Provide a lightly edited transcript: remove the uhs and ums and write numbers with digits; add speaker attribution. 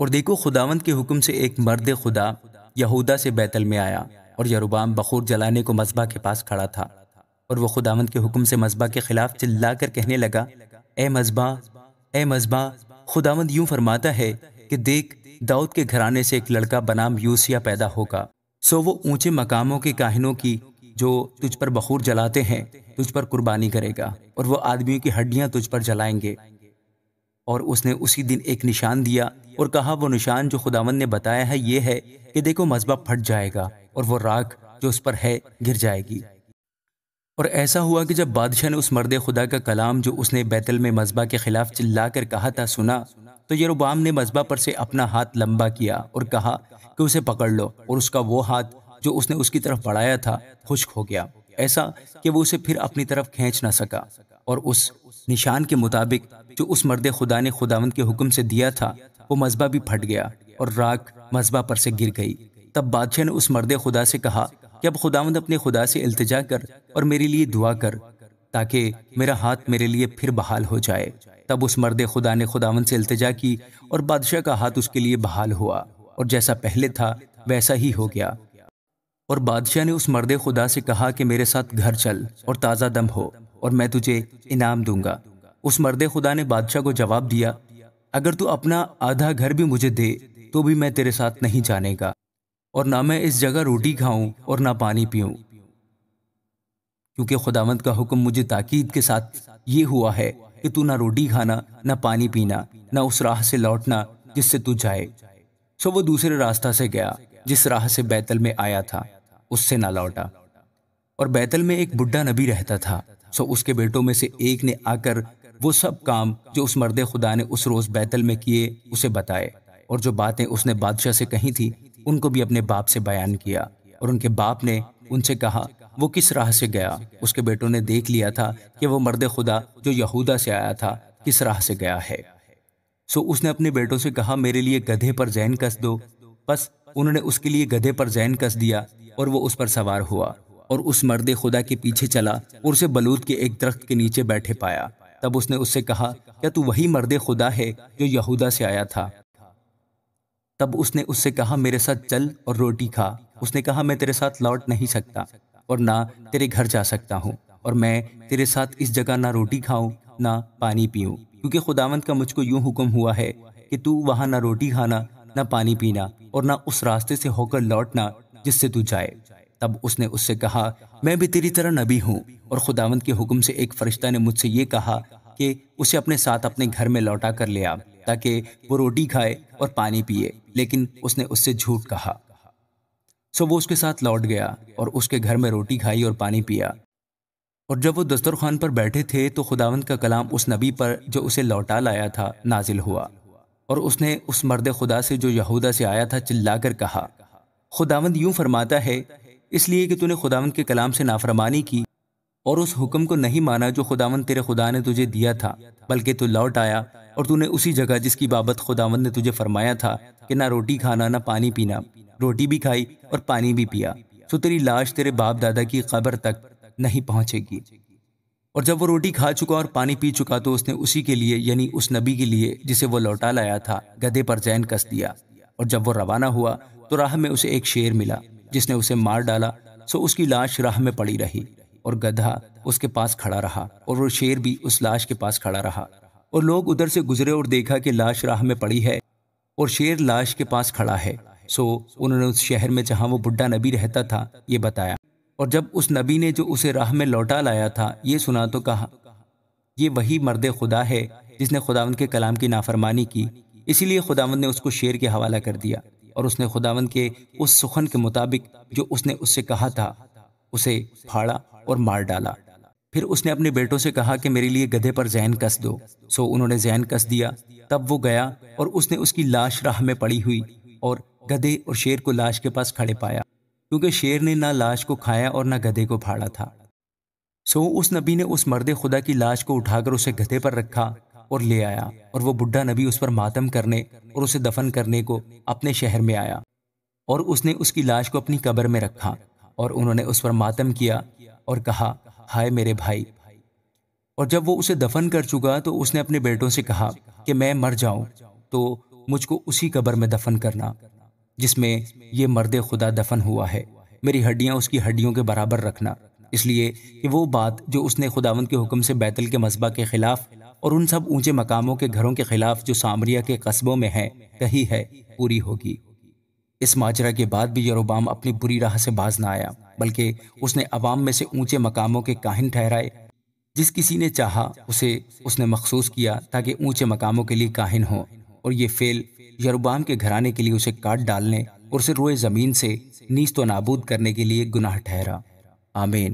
Speaker 1: اور دیکھو خداوند کے حکم سے ایک مرد خدا یہودا سے بیتل میں آیا، اور یروبعام بخور جلانے کو مذبح کے پاس کھڑا تھا، اور وہ خداوند کے حکم سے مذبح کے خلاف چلا کر کہنے لگا، اے مذبح، اے مذبح، خداوند یوں فرماتا ہے کہ دیکھ، داؤد کے گھرانے سے ایک لڑکا بنام یوسیہ پیدا ہوگا، سو وہ اونچے مقاموں کے کاہنوں کی جو تجھ پر بخور جلاتے ہیں تجھ پر قربانی کرے گا، اور وہ آدمیوں کی ہڈیاں تجھ پر جلائیں گے۔ اور اس نے اسی دن ایک نشان دیا اور کہا، وہ نشان جو خداوند نے بتایا ہے یہ ہے کہ دیکھو مذبح پھٹ جائے گا اور وہ راکھ جو اس پر ہے گر جائے گی۔ اور ایسا ہوا کہ جب بادشاہ نے اس مرد خدا کا کلام جو اس نے بیتل میں مذبح کے خلاف چلا کر کہا تھا سنا، تو یروبعام نے مذبح پر سے اپنا ہاتھ لمبا کیا اور کہا کہ اسے پکڑ لو، اور اس کا وہ ہاتھ جو اس نے اس کی طرف بڑھایا تھا خشک ہو گیا، ایسا کہ وہ اسے پھر اپنی طرف کھینچ نہ سکا۔ اور اس نشان کے مطابق جو اس مرد خدا نے خداوند کے حکم سے دیا تھا، وہ مذبح بھی پھٹ گیا اور راکھ مذبح پر سے گر گئی۔ تب بادشاہ نے اس مرد خدا سے کہا کہ اب خداوند اپنے خدا سے التجا کر اور میرے لیے دعا کر، تاکہ میرا ہاتھ میرے لیے پھر بحال ہو جائے۔ تب اس مرد خدا نے خداوند سے التجا کی، اور بادشاہ کا ہاتھ اس کے لیے بحال ہوا، اور جیسا پہلے تھا ویسا ہی ہو گیا۔ اور بادشاہ نے اس مرد خدا سے کہا کہ میرے ساتھ گھر چل اور تازہ دم ہو، اور میں تجھے انعام دوں گا۔ اس مرد خدا نے بادشاہ کو جواب دیا، اگر تو اپنا آدھا گھر بھی مجھے دے تو بھی میں تیرے ساتھ نہیں جانے گا، اور نہ میں اس جگہ روٹی کھاؤں اور نہ پانی پیوں، کیونکہ خداوند کا حکم مجھے تاکید کے ساتھ یہ ہوا ہے کہ تو نہ روٹی کھانا، نہ پانی پینا، نہ اس راہ سے لوٹنا جس سے تو جائے۔ سو وہ دوسرے راستہ سے گیا جس راہ سے بیتل میں آیا تھا، اس سے نہ لوٹا۔ اور بیتل میں ایک بڈھا نبی رہتا تھا، سو اس کے بیٹوں میں سے ایک نے آ کر وہ سب کام جو اس مرد خدا نے اس روز بیتل میں کیے اسے بتائے، اور جو باتیں اس نے بادشاہ سے کہی تھی ان کو بھی اپنے باپ سے بیان کیا۔ اور ان کے باپ نے ان سے کہا، وہ کس راہ سے گیا؟ اس کے بیٹوں نے دیکھ لیا تھا کہ وہ مرد خدا جو یہودا سے آیا تھا کس راہ سے گیا ہے۔ سو اس نے اپنے بیٹوں سے کہا، میرے لیے گدھے پر زین کس دو۔ پس انہوں نے اس کے لیے گدھے پر زین کس دیا، اور وہ اس پر سوار ہوا اور اس مرد خدا کے پیچھے چلا اور اسے بلوت کے ایک درخت کے نیچے بیٹھے پایا۔ تب اس نے اس سے کہا، کیا تو وہی مرد خدا ہے جو یہودا سے آیا تھا؟ تب اس نے اس سے کہا، میرے ساتھ چل اور روٹی کھا۔ اس نے کہا، میں تیرے ساتھ لوٹ نہیں سکتا اور نہ تیرے گھر جا سکتا ہوں، اور میں تیرے ساتھ اس جگہ نہ روٹی کھاؤں نہ پانی پیوں، کیونکہ خداوند کا مجھ کو یوں حکم ہوا ہے کہ تو وہاں نہ روٹی کھانا، نہ پانی پینا، اور نہ اس راستے سے ہو کر لوٹنا جس سے تو جائے۔ تب اس نے اس سے کہا، میں بھی تیری طرح نبی ہوں، اور خداوند کے حکم سے ایک فرشتہ نے مجھ سے یہ کہا کہ اسے اپنے ساتھ اپنے گھر میں لوٹا کر لے آ، تاکہ وہ روٹی کھائے اور پانی پیے، لیکن اس نے اس سے جھوٹ کہا۔ سو وہ اس کے ساتھ لوٹ گیا اور اس کے گھر میں روٹی کھائی اور پانی پیا۔ اور جب وہ دسترخوان پر بیٹھے تھے تو خداوند کا کلام اس نبی پر جو اسے لوٹا لایا تھا نازل ہوا، اور اس نے اس مرد خدا سے جو یہودا سے آیا تھا چلا کر کہا، خداوند یوں فرماتا ہے، اس لیے کہ تو نے خداوند کے کلام سے نافرمانی کی اور اس حکم کو نہیں مانا جو خداوند تیرے خدا نے تجھے دیا تھا، بلکہ تو لوٹ آیا اور تو نے اسی جگہ جس کی بابت خداوند نے تجھے فرمایا تھا کہ نہ روٹی کھانا نہ پانی پینا، روٹی بھی کھائی اور پانی بھی پیا، سو تیری لاش تیرے باپ دادا کی قبر تک نہیں پہنچے گی۔ اور جب وہ روٹی کھا چکا اور پانی پی چکا تو اس نے اسی کے لیے، یعنی اس نبی کے لیے جسے وہ لوٹا لایا تھا، گدھے پر زین کس دیا۔ اور جب وہ روانہ ہوا تو راہ میں اسے ایک شیر ملا جس نے اسے مار ڈالا، سو اس کی لاش راہ میں پڑی رہی، اور گدھا اس کے پاس کھڑا رہا، اور وہ شیر بھی اس لاش کے پاس کھڑا رہا۔ اور لوگ ادھر سے گزرے اور دیکھا کہ لاش راہ میں پڑی ہے اور شیر لاش کے پاس کھڑا ہے، سو انہوں نے اس شہر میں جہاں وہ بڈھا نبی رہتا تھا یہ بتایا۔ اور جب اس نبی نے جو اسے راہ میں لوٹا لایا تھا یہ سنا تو کہا، یہ وہی مرد خدا ہے جس نے خداوند کے کلام کی نافرمانی کی، اسی لیے خداوند نے اس کو شیر کے حوالہ کر دیا، اور اس نے خداوند کے اس سخن کے مطابق جو اس نے اس سے کہا تھا اسے پھاڑا اور مار ڈالا۔ پھر اس نے اپنے بیٹوں سے کہا کہ میرے لیے گدھے پر زین کس دو، سو انہوں نے زین کس دیا۔ تب وہ گیا اور اس نے اس کی لاش راہ میں پڑی ہوئی اور گدھے اور شیر کو لاش کے پاس کھڑے پایا، کیونکہ شیر نے نہ لاش کو کھایا اور نہ گدھے کو پھاڑا تھا۔ سو اس نبی نے اس مرد خدا کی لاش کو اٹھا کر اسے گدھے پر رکھا اور لے آیا، اور وہ بڈھا نبی اس پر ماتم کرنے اور اسے دفن کرنے کو اپنے شہر میں آیا، اور اس نے اس کی لاش کو اپنی قبر میں رکھا، اور انہوں نے اس پر ماتم کیا اور کہا، ہائے میرے بھائی۔ اور جب وہ اسے دفن کر چکا تو اس نے اپنے بیٹوں سے کہا کہ میں مر جاؤں تو مجھ کو اسی قبر میں دفن کرنا جس میں یہ مرد خدا دفن ہوا ہے، میری ہڈیاں اس کی ہڈیوں کے برابر رکھنا، اس لیے کہ وہ بات جو اس نے خداوند کے حکم سے بیتل کے مذبح کے خلاف اور ان سب اونچے مقاموں کے گھروں کے خلاف جو سامریہ کے قصبوں میں ہے کہی ہے، پوری ہوگی۔ اس ماجرا کے بعد بھی یروبام اپنی بری راہ سے باز نہ آیا، بلکہ اس نے عوام میں سے اونچے مقاموں کے کاہن ٹھہرائے۔ جس کسی نے چاہا اسے اس نے مخصوص کیا تاکہ اونچے مقاموں کے لیے کاہن ہو، اور یہ فعل یروبام کے گھرانے کے لیے اسے کاٹ ڈالنے اور اسے روئے زمین سے نیست و نابود کرنے کے لیے گناہ ٹھہرا۔ آمین۔